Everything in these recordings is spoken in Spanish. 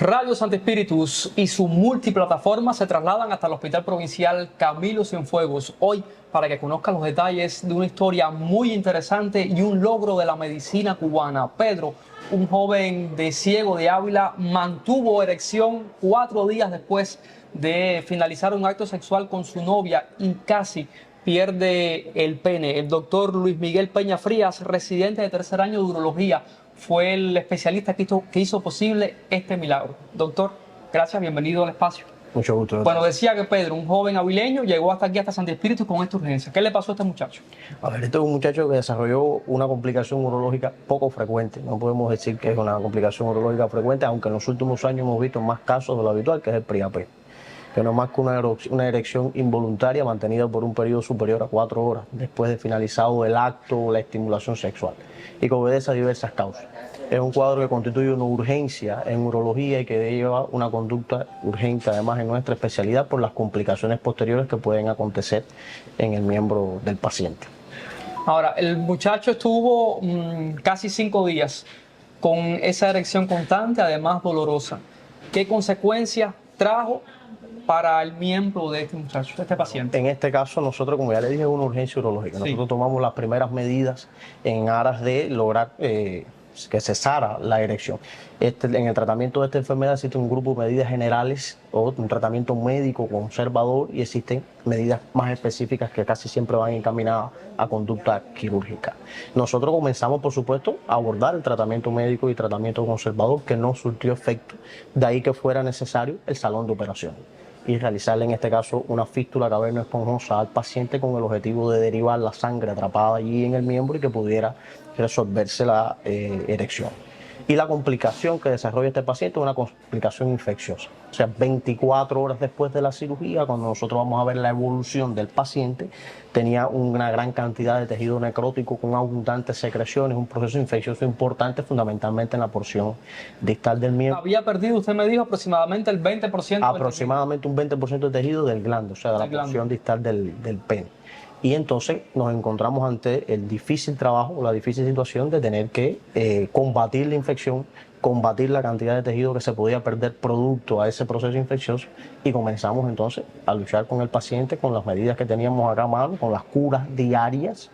Radio Santo Espíritus y su multiplataforma se trasladan hasta el Hospital Provincial Camilo Cienfuegos hoy para que conozcan los detalles de una historia muy interesante y un logro de la medicina cubana. Pedro, un joven de Ciego de Ávila, mantuvo erección 4 días después de finalizar un acto sexual con su novia y casi pierde el pene. El doctor Luis Miguel Peña Frías, residente de tercer año de urología, fue el especialista que hizo posible este milagro. Doctor, gracias, bienvenido al espacio. Mucho gusto. Doctor. Bueno, decía que Pedro, un joven avileño, llegó hasta aquí, hasta Santo Espíritu, con esta urgencia. ¿Qué le pasó a este muchacho? A ver, este es un muchacho que desarrolló una complicación urológica poco frecuente. No podemos decir que es una complicación urológica frecuente, aunque en los últimos años hemos visto más casos de lo habitual, que es el PRIAP, que no es más que una erección involuntaria mantenida por un periodo superior a 4 horas después de finalizado el acto o la estimulación sexual y que obedece a diversas causas. Es un cuadro que constituye una urgencia en urología y que lleva una conducta urgente además en nuestra especialidad por las complicaciones posteriores que pueden acontecer en el miembro del paciente. Ahora, el muchacho estuvo casi 5 días con esa erección constante, además dolorosa. ¿Qué consecuencias trajo para el miembro de este muchacho, de este paciente? En este caso, nosotros, como ya le dije, es una urgencia urológica. Sí. Nosotros tomamos las primeras medidas en aras de lograr que cesara la erección. En el tratamiento de esta enfermedad existe un grupo de medidas generales o un tratamiento médico conservador y existen medidas más específicas que casi siempre van encaminadas a conducta quirúrgica. Nosotros comenzamos, por supuesto, a abordar el tratamiento médico y tratamiento conservador que no surtió efecto, de ahí que fuera necesario el salón de operaciones y realizarle en este caso una fístula caverno-esponjosa al paciente con el objetivo de derivar la sangre atrapada allí en el miembro y que pudiera resolverse la erección. Y la complicación que desarrolla este paciente es una complicación infecciosa. O sea, 24 horas después de la cirugía, cuando nosotros vamos a ver la evolución del paciente, tenía una gran cantidad de tejido necrótico con abundantes secreciones, un proceso infeccioso importante fundamentalmente en la porción distal del miembro. Había perdido, usted me dijo, aproximadamente el 20%. Aproximadamente un 20% de tejido del glande, o sea, de la porción distal del pene. Y entonces nos encontramos ante el difícil trabajo, la difícil situación de tener que combatir la infección, combatir la cantidad de tejido que se podía perder producto a ese proceso infeccioso y comenzamos entonces a luchar con el paciente con las medidas que teníamos acá a mano, con las curas diarias,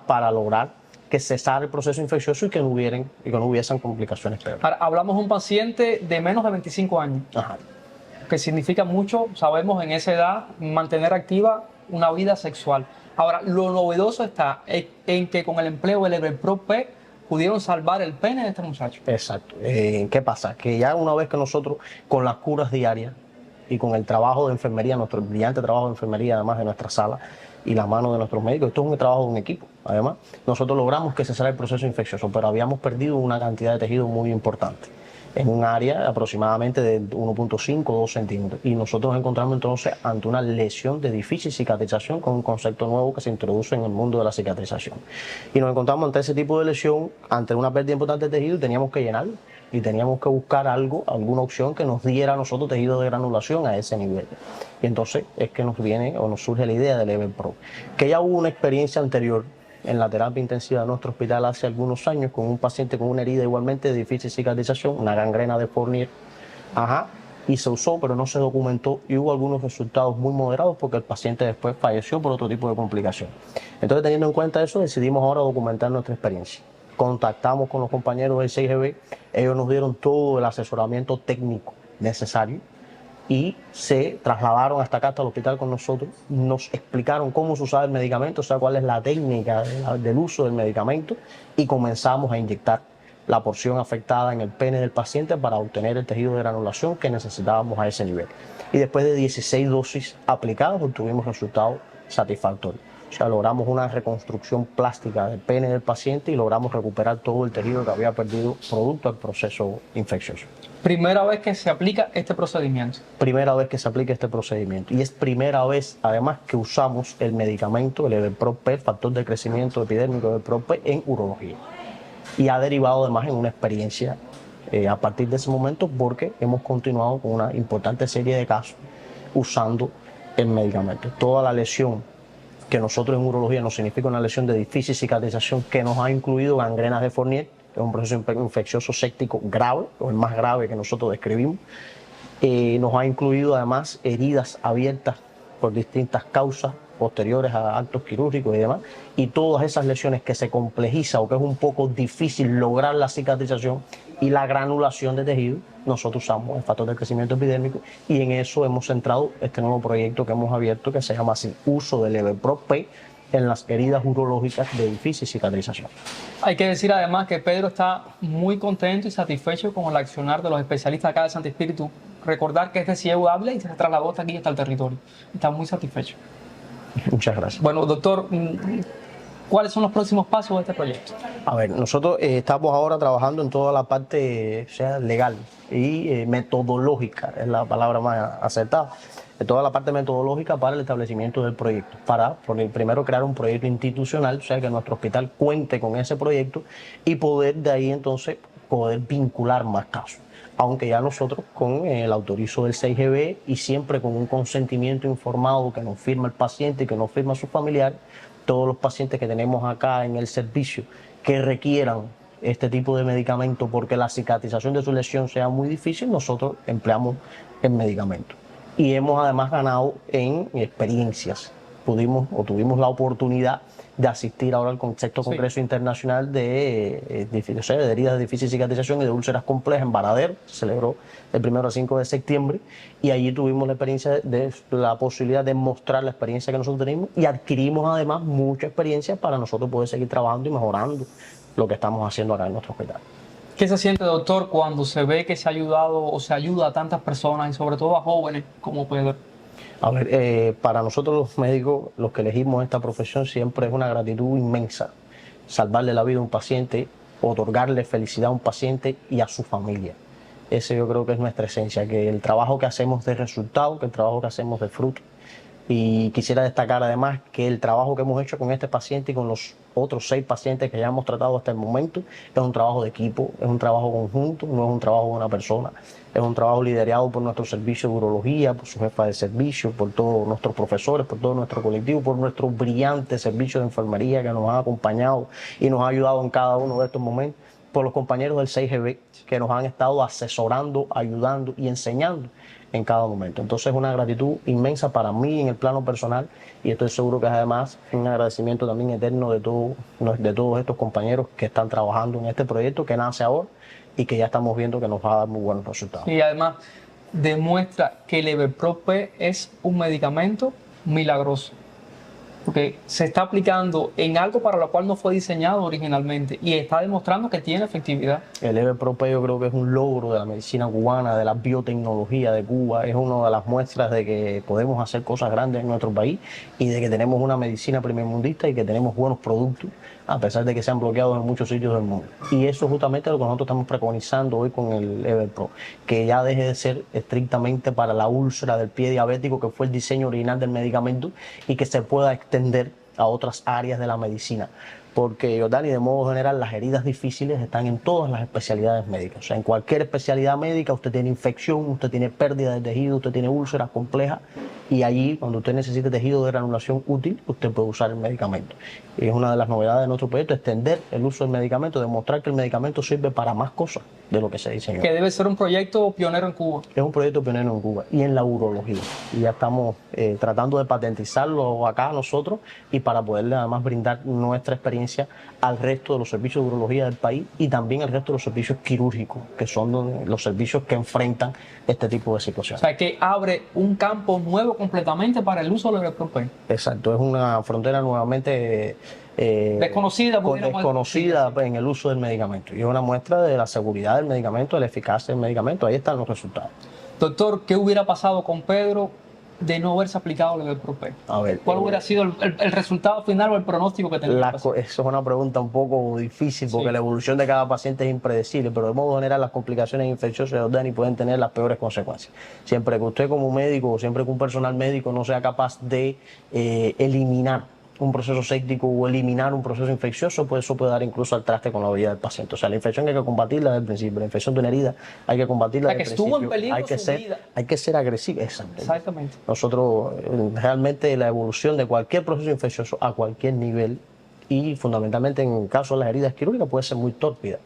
para lograr que cesara el proceso infeccioso y que no hubiesen complicaciones peores. Ahora, hablamos de un paciente de menos de 25 años, que significa mucho, sabemos, en esa edad mantener activa una vida sexual. Ahora, lo novedoso está en que con el empleo del Everpro-P pudieron salvar el pene de este muchacho. Exacto. ¿Qué pasa? Que ya una vez que nosotros, con las curas diarias y con el trabajo de enfermería, nuestro brillante trabajo de enfermería además de nuestra sala y la mano de nuestros médicos, esto es un trabajo de un equipo, además, nosotros logramos que cesara el proceso infeccioso, pero habíamos perdido una cantidad de tejido muy importante en un área aproximadamente de 1.5 o 2 centímetros. Y nosotros nos encontramos entonces ante una lesión de difícil cicatrización con un concepto nuevo que se introduce en el mundo de la cicatrización. Y nos encontramos ante ese tipo de lesión, ante una pérdida importante de tejido y teníamos que llenarlo. Y teníamos que buscar alguna opción que nos diera a nosotros tejido de granulación a ese nivel. Y entonces es que nos viene o nos surge la idea del Everpro, que ya hubo una experiencia anterior en la terapia intensiva de nuestro hospital hace algunos años con un paciente con una herida igualmente de difícil cicatrización, una gangrena de Fournier, y se usó pero no se documentó y hubo algunos resultados muy moderados porque el paciente después falleció por otro tipo de complicación. Entonces, teniendo en cuenta eso, decidimos ahora documentar nuestra experiencia. Contactamos con los compañeros del CIGB, ellos nos dieron todo el asesoramiento técnico necesario y se trasladaron hasta acá, hasta el hospital con nosotros, nos explicaron cómo se usaba el medicamento, o sea, cuál es la técnica del uso del medicamento y comenzamos a inyectar la porción afectada en el pene del paciente para obtener el tejido de granulación que necesitábamos a ese nivel. Y después de 16 dosis aplicadas obtuvimos resultados satisfactorios. O sea, logramos una reconstrucción plástica del pene del paciente y logramos recuperar todo el tejido que había perdido producto del proceso infeccioso. Primera vez que se aplica este procedimiento. Primera vez que se aplica este procedimiento. Y es primera vez, además, que usamos el medicamento, el Everpro-P, factor de crecimiento epidérmico Everpro-P, en urología. Y ha derivado además en una experiencia a partir de ese momento porque hemos continuado con una importante serie de casos usando el medicamento. Toda la lesión que nosotros en urología nos significa una lesión de difícil cicatrización que nos ha incluido gangrenas de Fournier, es un proceso infeccioso séptico grave, o el más grave que nosotros describimos. Nos ha incluido además heridas abiertas por distintas causas posteriores a actos quirúrgicos y demás, y todas esas lesiones que se complejiza o que es un poco difícil lograr la cicatrización y la granulación de tejido, nosotros usamos el factor de crecimiento epidérmico, y en eso hemos centrado este nuevo proyecto que hemos abierto, que se llama así, uso del Everpro P en las heridas urológicas de difícil cicatrización. Hay que decir además que Pedro está muy contento y satisfecho con el accionar de los especialistas acá de Santo Espíritu. Recordar que es de Ciego Ávila y se trasladó hasta aquí, hasta el territorio. Está muy satisfecho. Muchas gracias. Bueno, doctor, ¿cuáles son los próximos pasos de este proyecto? A ver, nosotros estamos ahora trabajando en toda la parte legal y metodológica, es la palabra más acertada, en toda la parte metodológica para el establecimiento del proyecto, para primero crear un proyecto institucional, o sea, que nuestro hospital cuente con ese proyecto y poder de ahí entonces poder vincular más casos. Aunque ya nosotros con el autorizo del 6GB y siempre con un consentimiento informado que nos firma el paciente y que nos firma su familiar, todos los pacientes que tenemos acá en el servicio que requieran este tipo de medicamento porque la cicatrización de su lesión sea muy difícil, nosotros empleamos el medicamento. Y hemos además ganado en experiencias. Tuvimos la oportunidad de asistir ahora al Sexto Congreso Internacional de heridas de difícil cicatrización y de úlceras complejas en Varadero, se celebró el 1 al 5 de septiembre, y allí tuvimos la experiencia la posibilidad de mostrar la experiencia que nosotros tenemos, y adquirimos además mucha experiencia para nosotros poder seguir trabajando y mejorando lo que estamos haciendo acá en nuestro hospital. ¿Qué se siente, doctor, cuando se ve que se ha ayudado o se ayuda a tantas personas y sobre todo a jóvenes como Pedro? A ver, para nosotros los médicos, los que elegimos esta profesión, siempre es una gratitud inmensa salvarle la vida a un paciente, otorgarle felicidad a un paciente y a su familia. Ese yo creo que es nuestra esencia, que el trabajo que hacemos de resultado, que el trabajo que hacemos de fruto. Y quisiera destacar además que el trabajo que hemos hecho con este paciente y con los otros 6 pacientes que ya hemos tratado hasta el momento es un trabajo de equipo, es un trabajo conjunto, no es un trabajo de una persona, es un trabajo liderado por nuestro servicio de urología, por su jefa de servicio, por todos nuestros profesores, por todo nuestro colectivo, por nuestro brillante servicio de enfermería que nos ha acompañado y nos ha ayudado en cada uno de estos momentos, por los compañeros del 6GB que nos han estado asesorando, ayudando y enseñando en cada momento. Entonces es una gratitud inmensa para mí en el plano personal, y estoy seguro que es además un agradecimiento también eterno de todos estos compañeros que están trabajando en este proyecto que nace ahora y que ya estamos viendo que nos va a dar muy buenos resultados. Y además demuestra que el Everpro P es un medicamento milagroso, porque se está aplicando en algo para lo cual no fue diseñado originalmente y está demostrando que tiene efectividad. El Everpro P yo creo que es un logro de la medicina cubana, de la biotecnología de Cuba, es una de las muestras de que podemos hacer cosas grandes en nuestro país y de que tenemos una medicina primermundista y que tenemos buenos productos, a pesar de que se han bloqueado en muchos sitios del mundo. Y eso justamente es lo que nosotros estamos preconizando hoy con el Everpro, que ya deje de ser estrictamente para la úlcera del pie diabético, que fue el diseño original del medicamento, y que se pueda extender a otras áreas de la medicina. Porque, Jordani, de modo general, las heridas difíciles están en todas las especialidades médicas. O sea, en cualquier especialidad médica usted tiene infección, usted tiene pérdida de tejido, usted tiene úlceras complejas, y allí, cuando usted necesite tejido de granulación útil, usted puede usar el medicamento. Y es una de las novedades de nuestro proyecto, extender el uso del medicamento, demostrar que el medicamento sirve para más cosas de lo que se diseñó. Que debe ser un proyecto pionero en Cuba. Es un proyecto pionero en Cuba y en la urología. Y ya estamos tratando de patentizarlo acá nosotros, y para poderle además brindar nuestra experiencia al resto de los servicios de urología del país y también al resto de los servicios quirúrgicos, que son los servicios que enfrentan este tipo de situaciones. O sea, que abre un campo nuevo completamente para el uso del Everpro P. Exacto, es una frontera nuevamente desconocida en el uso del medicamento, y es una muestra de la seguridad del medicamento, de la eficacia del medicamento. Ahí están los resultados. Doctor, ¿qué hubiera pasado con Pedro de no haberse aplicado el Everpro P? A ver, ¿cuál hubiera sido el resultado final o el pronóstico que tenemos? Eso es una pregunta un poco difícil, porque la evolución de cada paciente es impredecible, pero de modo general las complicaciones infecciosas, Jordani, pueden tener las peores consecuencias. Siempre que usted como médico o siempre que un personal médico no sea capaz de eliminar un proceso séptico o eliminar un proceso infeccioso, pues eso puede dar incluso al traste con la vida del paciente. O sea, la infección hay que combatirla desde el principio, la infección de una herida hay que combatirla desde el principio. Estuvo en peligro su vida. Hay que ser agresivo. Exactamente. Nosotros, realmente la evolución de cualquier proceso infeccioso a cualquier nivel y fundamentalmente en el caso de las heridas quirúrgicas puede ser muy tórpida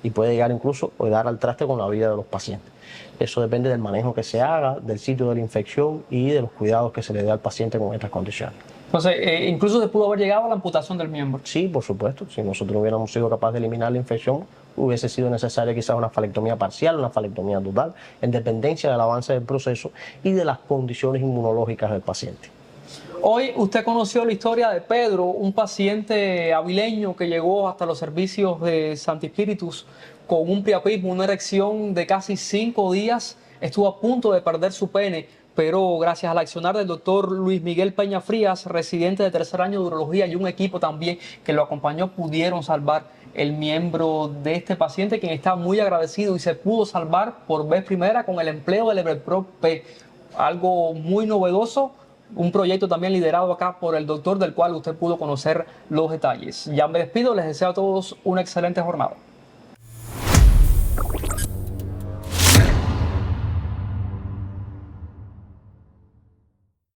y puede llegar incluso a dar al traste con la vida de los pacientes. Eso depende del manejo que se haga, del sitio de la infección y de los cuidados que se le dé al paciente con estas condiciones. Entonces, incluso se pudo haber llegado a la amputación del miembro. Sí, por supuesto. Si nosotros hubiéramos sido capaces de eliminar la infección, hubiese sido necesaria quizás una falectomía parcial, una falectomía total, en dependencia del avance del proceso y de las condiciones inmunológicas del paciente. Hoy usted conoció la historia de Pedro, un paciente avileño que llegó hasta los servicios de Santi Spíritus con un priapismo, una erección de casi 5 días. Estuvo a punto de perder su pene, pero gracias al accionar del doctor Luis Miguel Peña Frías, residente de 3er año de urología, y un equipo también que lo acompañó, pudieron salvar el miembro de este paciente, quien está muy agradecido, y se pudo salvar por vez primera con el empleo del Everpro P, algo muy novedoso. Un proyecto también liderado acá por el doctor, del cual usted pudo conocer los detalles. Ya me despido, les deseo a todos una excelente jornada.